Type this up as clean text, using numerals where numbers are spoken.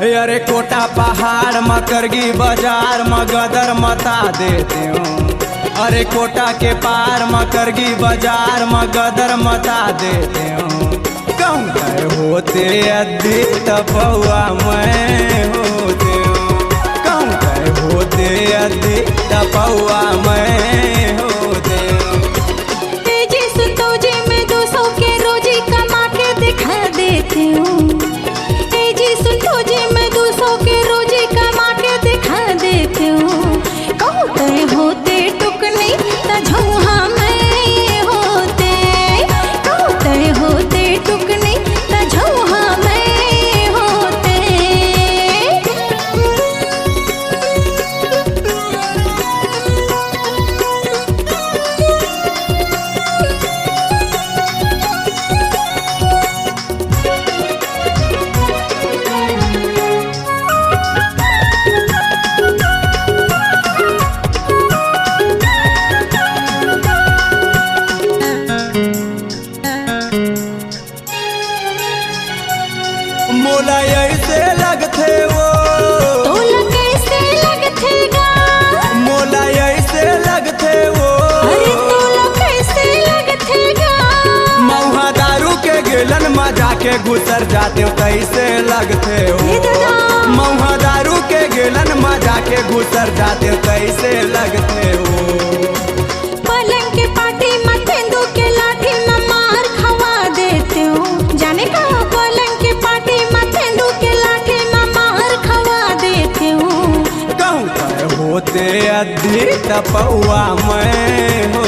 अरे कोटा पहाड़ मकरगी बाजार मगदर मता देते हूँ। अरे कोटा के पार मकरगी बाजार मगदर मता देते हूँ। कहूँ गए होते अद्दी तपौआ मैं होते हूँ। कहूँ गए होते अद्दी तपौआ मैं होते हूँ। तेजी सुतो जी में 200 के रोजी कमा के दिखा देती हूँ। तेजी सुतो जी में 200 के रोजी कमा के दिखा देती हूँ। कहूँ तय होते टुकनी तझौहा मैं होते। कहूँ तय होते टुकनी तझौहा मैं होते। मोला ऐसे लगते वो तोला कैसे लगथेगा? मोला ऐसे लगते वो अरे तोला कैसे लगथेगा? मऊहा दारू के गिलन मजा के घुसर जाते हो कैसे लगते हे हो। दादा। मऊहा दारू के गिलन मजा के घुसर जाते हो कैसे लगते हो। पलंग के पाटी में तेंदू के लाठी में मार खवा देते हो। जाने का पलंग के पाटी में तेंदू के लाठी में मार खवा देते हो। कहूँ तय होते अद्धी तपौआ मैं हो